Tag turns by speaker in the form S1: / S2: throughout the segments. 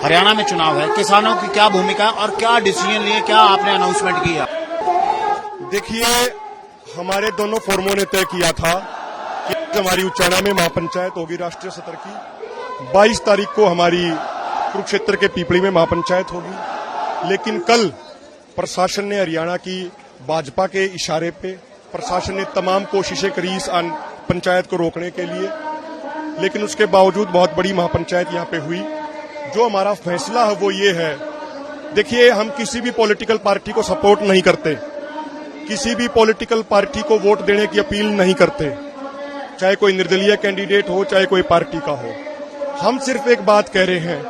S1: हरियाणा में चुनाव है, किसानों की क्या भूमिका है और क्या डिसीजन लिए, क्या आपने अनाउंसमेंट किया?
S2: देखिए, हमारे दोनों फोरमों ने तय किया था कि हमारी उच्चाणा में महापंचायत होगी राष्ट्रीय स्तर की। 22 तारीख को हमारी कुरुक्षेत्र के पीपली में महापंचायत होगी। लेकिन कल प्रशासन ने हरियाणा की भाजपा के इशारे पे प्रशासन ने तमाम कोशिशें करी इस पंचायत को रोकने के लिए, लेकिन उसके बावजूद बहुत बड़ी महापंचायत यहाँ पे हुई। जो हमारा फैसला है वो ये है, देखिए, हम किसी भी पॉलिटिकल पार्टी को सपोर्ट नहीं करते, किसी भी पॉलिटिकल पार्टी को वोट देने की अपील नहीं करते, चाहे कोई निर्दलीय कैंडिडेट हो, चाहे कोई पार्टी का हो। हम सिर्फ एक बात कह रहे हैं,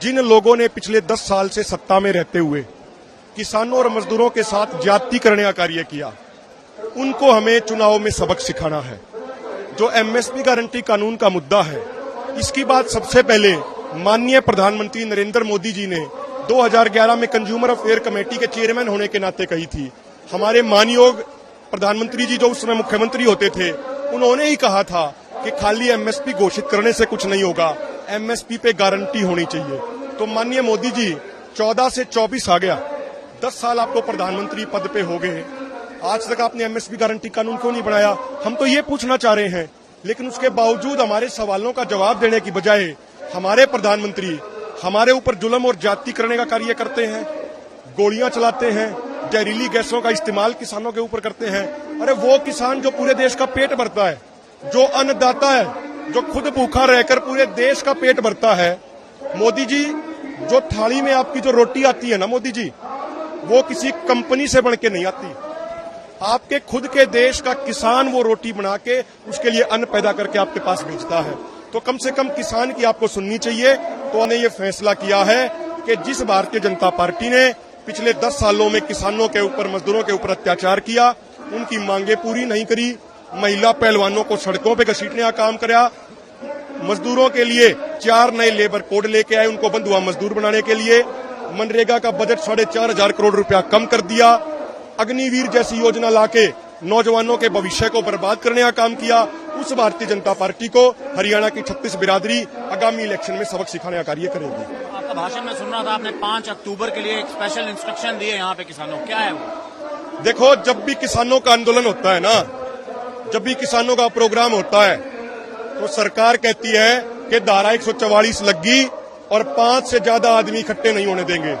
S2: जिन लोगों ने पिछले 10 साल से सत्ता में रहते हुए किसानों और मजदूरों के साथ ज्यादती करने का कार्य किया, उनको हमें चुनाव में सबक सिखाना है। जो एमएसपी गारंटी कानून का मुद्दा है, इसकी बात सबसे पहले माननीय प्रधानमंत्री नरेंद्र मोदी जी ने 2011 में कंज्यूमर अफेयर कमेटी के चेयरमैन होने के नाते कही थी। हमारे मानयोग प्रधानमंत्री जी जो उस समय मुख्यमंत्री होते थे, उन्होंने ही कहा था कि खाली एमएसपी घोषित करने से कुछ नहीं होगा, एमएसपी पे गारंटी होनी चाहिए। तो माननीय मोदी जी 14 से 24 आ गया, 10 साल आपको प्रधानमंत्री पद पे हो गए, आज तक आपने एमएसपी गारंटी कानून क्यों नहीं बनाया? हम तो ये पूछना चाह रहे हैं। लेकिन उसके बावजूद हमारे सवालों का जवाब देने की बजाय हमारे प्रधानमंत्री हमारे ऊपर जुल्म और ज्यादती करने का कार्य करते हैं, गोलियां चलाते हैं, जहरीली गैसों का इस्तेमाल किसानों के ऊपर करते हैं। अरे वो किसान जो पूरे देश का पेट भरता है, जो अन्नदाता है, जो खुद भूखा रहकर पूरे देश का पेट भरता है, मोदी जी, जो थाली में आपकी जो रोटी आती है ना मोदी जी, वो किसी कंपनी से बन के नहीं आती। आपके खुद के देश का किसान वो रोटी बना के उसके लिए अन्न पैदा करके आपके पास भेजता है। तो कम से कम किसान की आपको सुननी चाहिए। तो हमने ये फैसला किया है कि जिस भारतीय जनता पार्टी ने पिछले 10 सालों में किसानों के ऊपर, मजदूरों के ऊपर अत्याचार किया, उनकी मांगे पूरी नहीं करी, महिला पहलवानों को सड़कों पे घसीटने का काम कराया, मजदूरों के लिए 4 नए लेबर कोड लेके आए, उनको बंधुआ मजदूर बनाने के लिए, मनरेगा का बजट 4,500 करोड़ रुपया कम कर दिया, अग्निवीर जैसी योजना लाके नौजवानों के भविष्य को बर्बाद करने का काम किया। उस भारतीय जनता पार्टी को हरियाणा की 36 बिरादरी आगामी इलेक्शन में सबक सिखाने का कार्य करेगी।
S1: आपका भाषण में सुन रहा था, आपने 5 अक्टूबर के लिए एक स्पेशल इंस्ट्रक्शन दिए यहाँ पे किसानों, क्या है वो?
S2: देखो, जब भी किसानों का आंदोलन होता है ना, जब भी किसानों का प्रोग्राम होता है, तो सरकार कहती है कि धारा 144 लगी और 5 से ज्यादा आदमी इकट्ठे नहीं होने देंगे।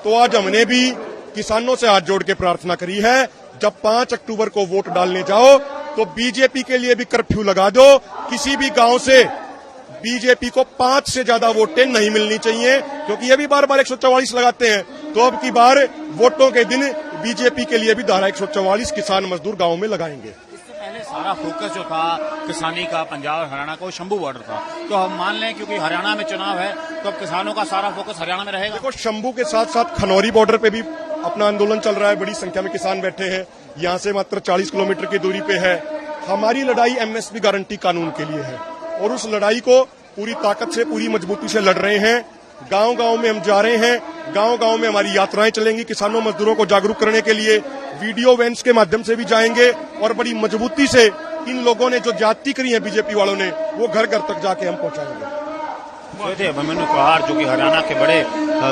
S2: तो आज हमने भी किसानों से हाथ जोड़ के प्रार्थना करी है, जब 5 अक्टूबर को वोट डालने जाओ तो बीजेपी के लिए भी कर्फ्यू लगा दो। किसी भी गांव से बीजेपी को 5 से ज्यादा वोटें नहीं मिलनी चाहिए, क्योंकि ये भी बार बार 144 लगाते हैं। तो अब की बार वोटों के दिन बीजेपी के लिए भी धारा 144 किसान मजदूर गांव में लगाएंगे।
S1: सारा फोकस जो था किसानी का पंजाब और हरियाणा का, वो शंभू बॉर्डर था। तो हम मान लें क्योंकि हरियाणा में चुनाव है तो अब किसानों का सारा फोकस हरियाणा में रहेगा।
S2: देखो, शंभू के साथ साथ खनौरी बॉर्डर पे भी अपना आंदोलन चल रहा है, बड़ी संख्या में किसान बैठे हैं। यहाँ से मात्र 40 किलोमीटर की दूरी पे है। हमारी लड़ाई एमएसपी गारंटी कानून के लिए है और उस लड़ाई को पूरी ताकत से, पूरी मजबूती से लड़ रहे हैं। गांव गांव में हम जा रहे हैं, गांव गांव में हमारी यात्राएं चलेंगी, किसानों मजदूरों को जागरूक करने के लिए वीडियो वैन्स के माध्यम से भी जाएंगे और बड़ी मजबूती से इन लोगों ने जो ज्यादती करी है बीजेपी वालों ने, वो घर घर तक जाके हम पहुंचाएंगे।
S1: अभिमन्यु कुहार जो कि हरियाणा के बड़े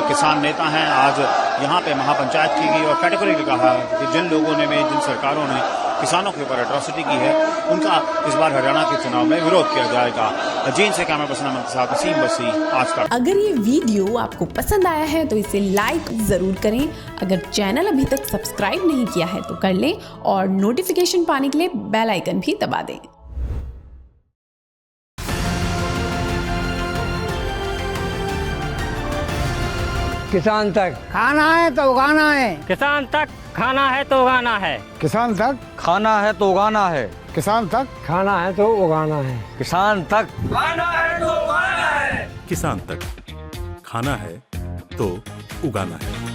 S1: किसान नेता हैं, आज यहाँ पे महापंचायत की गई और कैटेगोरिकली कहा कि जिन लोगों ने, जिन सरकारों ने किसानों के ऊपर एट्रॉसिटी की है, उनका इस बार हरियाणा के चुनाव में विरोध किया जाएगा। जीन से कैमरा पर्सन अमन के साथ नसीम बसी, आज का।
S3: अगर ये वीडियो आपको पसंद आया है तो इसे लाइक जरूर करें। अगर चैनल अभी तक सब्सक्राइब नहीं किया है तो कर लें और नोटिफिकेशन पाने के लिए बेल आइकन भी दबा दें।
S4: किसान तक खाना है तो उगाना है,
S5: किसान तक खाना है तो उगाना है,
S4: किसान तक
S6: खाना है तो उगाना है,
S4: किसान तक खाना है तो उगाना है,
S6: किसान तक
S5: खाना है तो उगाना है,
S7: किसान तक खाना है तो उगाना है।